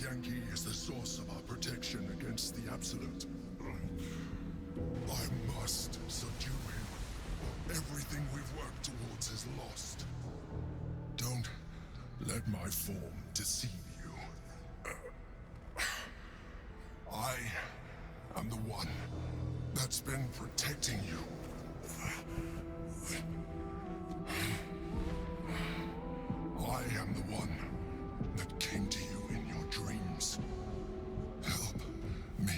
Yankee is the source of our protection against the Absolute. I must subdue him. Everything we've worked towards is lost. Don't let my form deceive you. I am the one that's been protecting you. I am the one that came to you in your dreams. Help me.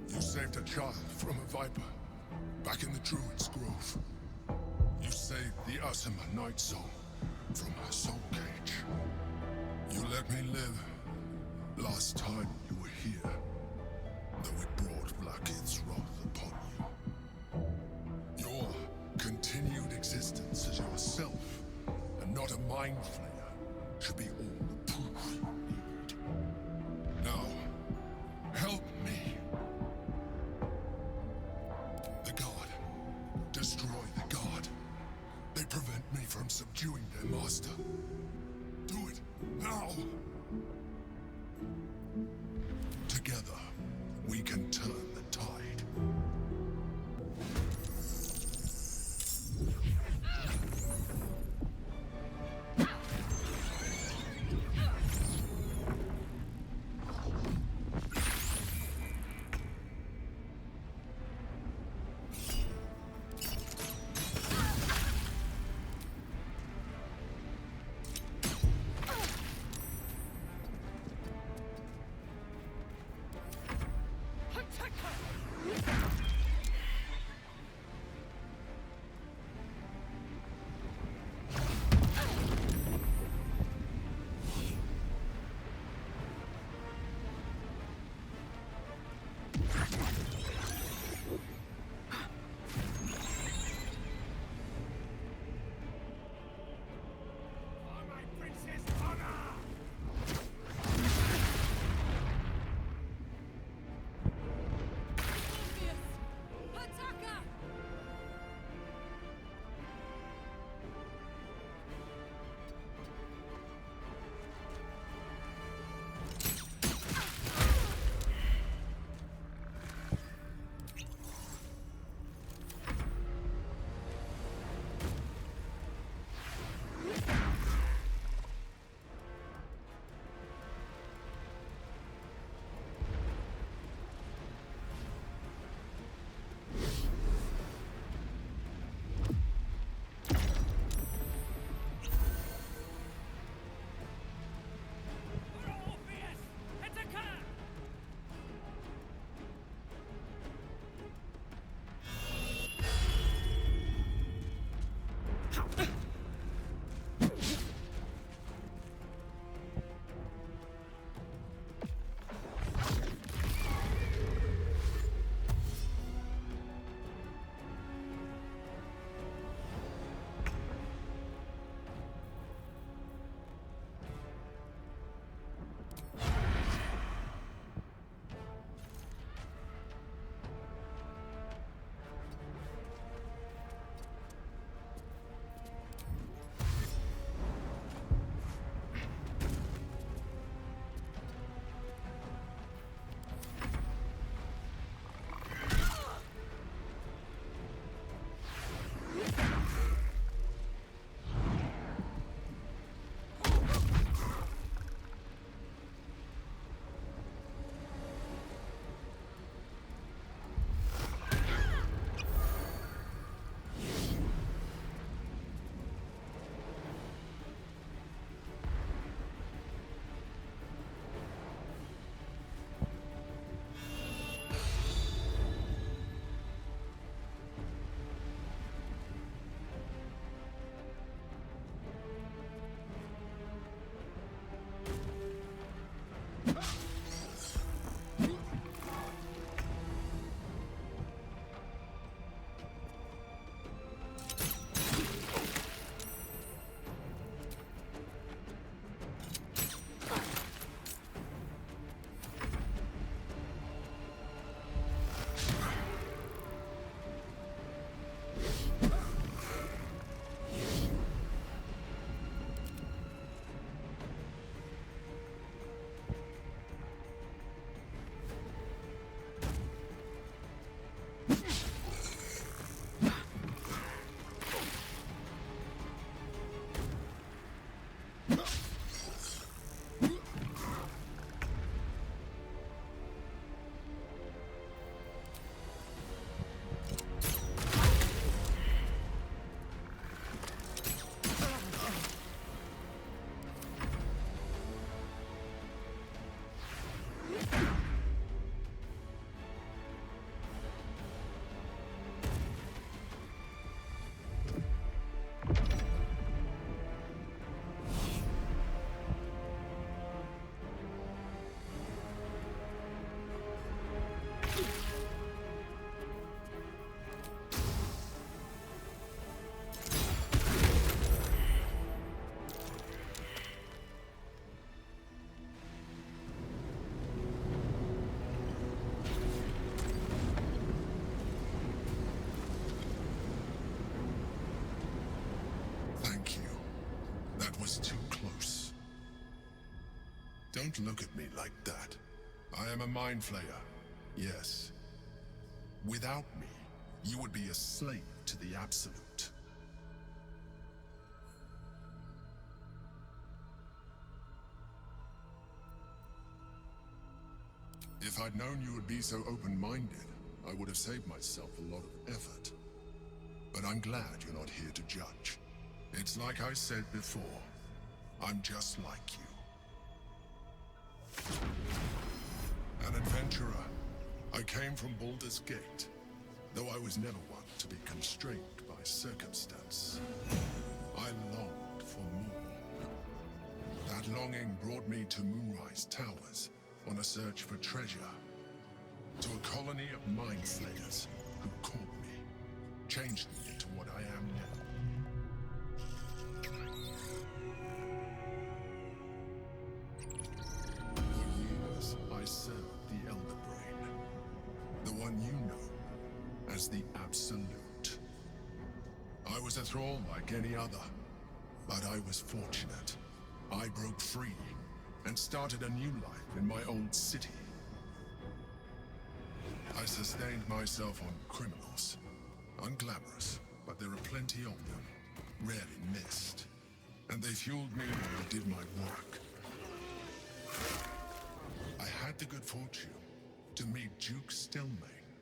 You saved a child from a viper back in the Druid's Grove. You saved the Asima Night Soul from her soul cage. You let me live last time you were here, though it brought Blackhead's wrath upon you. Your continued existence as yourself, and not a mind flayer, should be all the proof you need. Now, help me. The God. Destroy the God. They prevent me from subduing their master. Do it now! Together, we can turn the tide. Attack was too close. Don't look at me like that. I am a mind flayer, yes. Without me, you would be a slave to the Absolute. If I'd known you would be so open-minded, I would have saved myself a lot of effort. But I'm glad you're not here to judge. It's like I said before, I'm just like you. An adventurer. I came from Baldur's Gate, though I was never one to be constrained by circumstance. I longed for more. That longing brought me to Moonrise Towers on a search for treasure. To a colony of mind flayers who caught me, changed me into what I am now. For years, I served the Elder Brain, the one you know as the Absolute. I was a thrall like any other, but I was fortunate. I broke free and started a new life in my old city. I sustained myself on criminals. Unglamorous, but there are plenty of them, rarely missed. And they fueled me when I did my work. I had the good fortune to meet Duke Stelmane.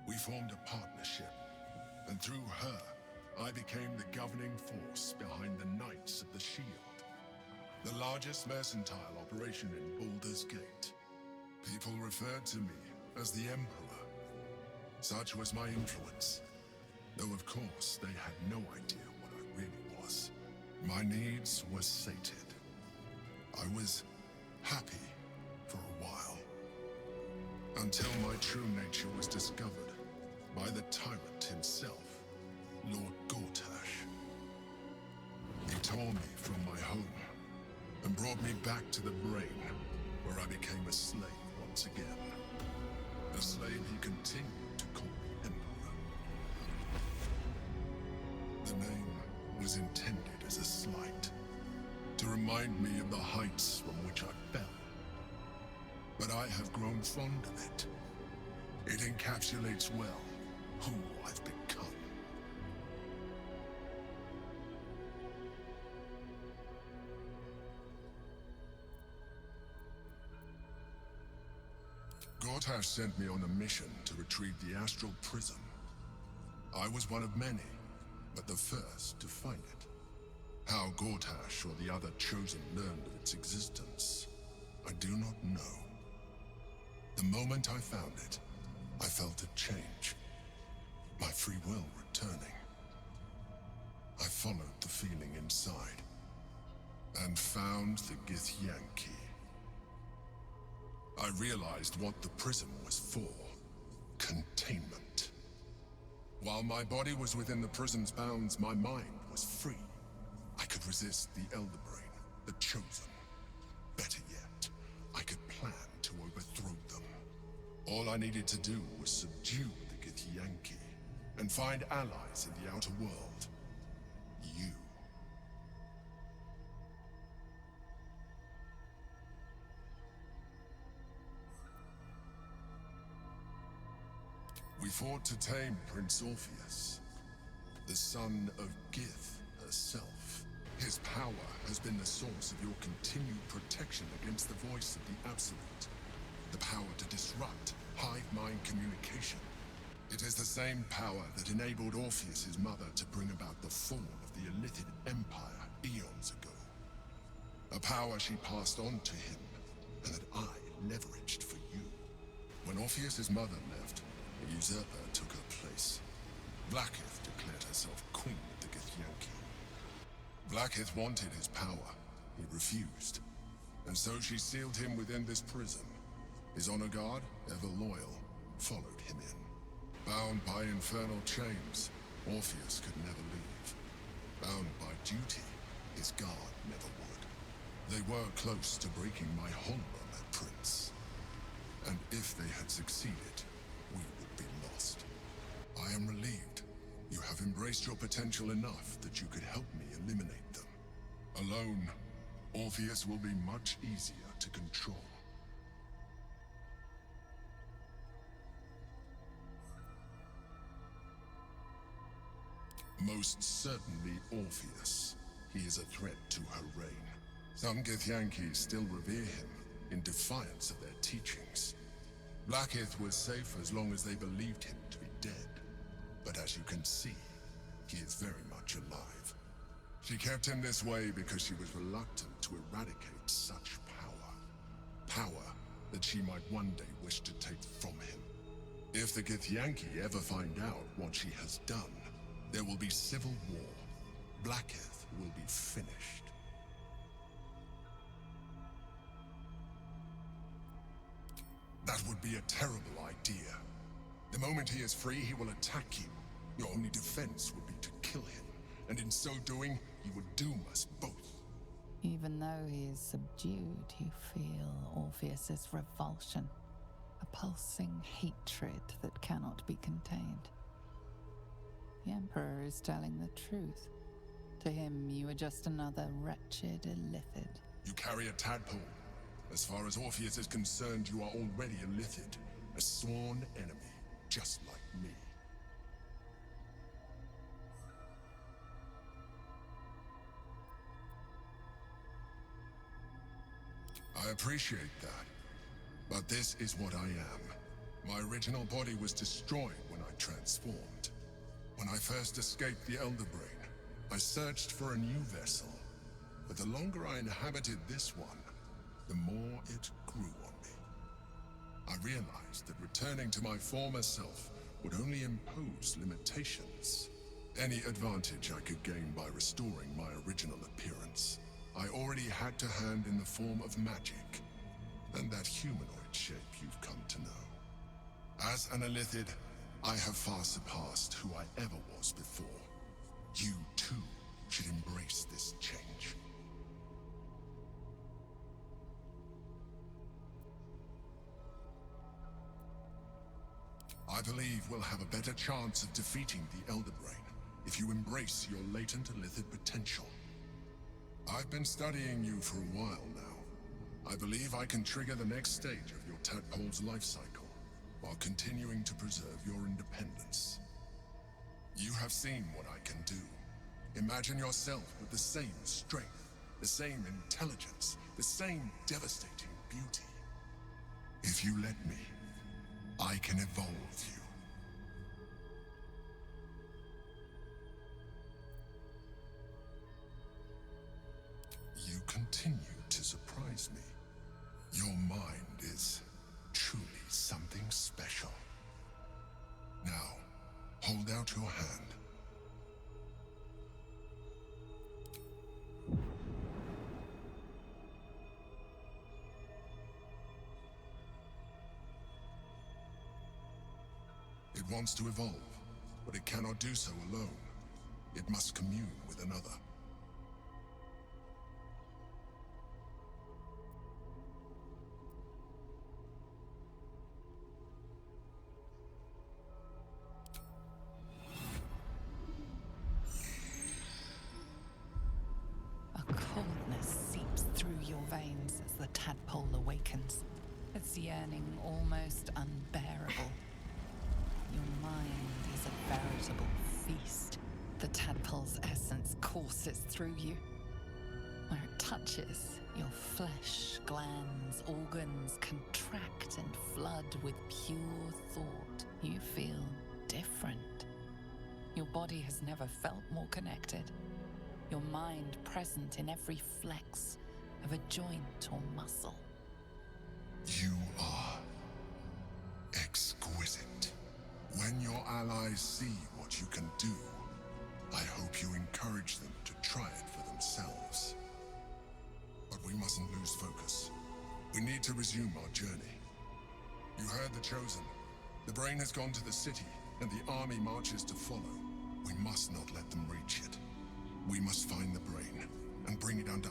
We formed a partnership, and through her, I became the governing force behind the Knights of the Shield, the largest mercantile operation in Baldur's Gate. People referred to me as the Emperor. Such was my influence, though of course they had no idea what I really was. My needs were sated. I was happy for a while, until my true nature was discovered by the tyrant himself, Lord Gortash. He tore me from my home and brought me back to the Brain, where I became a slave once again. A slave he continued to call me Emperor. The name was intended as a slight, to remind me of the heights from which I fell. But I have grown fond of it. It encapsulates well who I've become. Gortash sent me on a mission to retrieve the Astral Prism. I was one of many, but the first to find it. How Gortash or the other Chosen learned of its existence, I do not know. The moment I found it, I felt a change. My free will returning. I followed the feeling inside, and found the Githyanki. I realized what the prism was for. Containment. While my body was within the prism's bounds, my mind was free. I could resist the Elder Brain, the Chosen. Better yet, I could plan to overthrow them. All I needed to do was subdue the Githyanki, and find allies in the outer world. You. We fought to tame Prince Orpheus, the son of Gith herself. His power has been the source of your continued protection against the voice of the Absolute. The power to disrupt hive mind communication. It is the same power that enabled Orpheus's mother to bring about the fall of the Illithid Empire eons ago. A power she passed on to him, and that I leveraged for you. When Orpheus's mother left, a usurper took her place. Blackith declared herself queen of the Githyanki. Blackith wanted his power. He refused. And so she sealed him within this prison. His honor guard, ever loyal, followed him in. Bound by infernal chains, Orpheus could never leave. Bound by duty, his guard never would. They were close to breaking my hold on that prince. And if they had succeeded, we would be lost. I am relieved. You have embraced your potential enough that you could help me eliminate them. Alone, Orpheus will be much easier to control. Most certainly Orpheus. He is a threat to her reign. Some Githyanki still revere him in defiance of their teachings. Blackith was safe as long as they believed him to be dead. But as you can see, he is very much alive. She kept him this way because she was reluctant to eradicate such power. Power that she might one day wish to take from him. If the Githyanki ever find out what she has done, there will be civil war. Blackith will be finished. That would be a terrible idea. The moment he is free, he will attack you. Your only defense would be to kill him, and in so doing, he would doom us both. Even though he is subdued, you feel Orpheus's revulsion, a pulsing hatred that cannot be contained. The Emperor is telling the truth. To him, you are just another wretched illithid. You carry a tadpole. As far as Orpheus is concerned, you are already a Lithid, a sworn enemy, just like me. I appreciate that, but this is what I am. My original body was destroyed when I transformed. When I first escaped the Elder Brain, I searched for a new vessel, but the longer I inhabited this one, the more it grew on me. I realized that returning to my former self would only impose limitations. Any advantage I could gain by restoring my original appearance, I already had to hand in the form of magic, and that humanoid shape you've come to know. As an Illithid, I have far surpassed who I ever was before. You, too, should embrace this change. I believe we'll have a better chance of defeating the Elder Brain if you embrace your latent Illithid potential. I've been studying you for a while now. I believe I can trigger the next stage of your tadpole's life cycle, while continuing to preserve your independence. You have seen what I can do. Imagine yourself with the same strength, the same intelligence, the same devastating beauty. If you let me, I can evolve you. You continue to surprise me. Your mind is truly something special. Now, hold out your hand. It wants to evolve, but it cannot do so alone. It must commune with another. A coldness seeps through your veins as the tadpole awakens, its yearning almost unbearable. Your mind is a veritable feast. The tadpole's essence courses through you. Where it touches, your flesh, glands, organs contract and flood with pure thought. You feel different. Your body has never felt more connected. Your mind present in every flex of a joint or muscle. You are exquisite. When your allies see what you can do, I hope you encourage them to try it for themselves. But we mustn't lose focus. We need to resume our journey. You heard the Chosen. The Brain has gone to the city, and the army marches to follow. We must not let them reach it. We must find the Brain and bring it under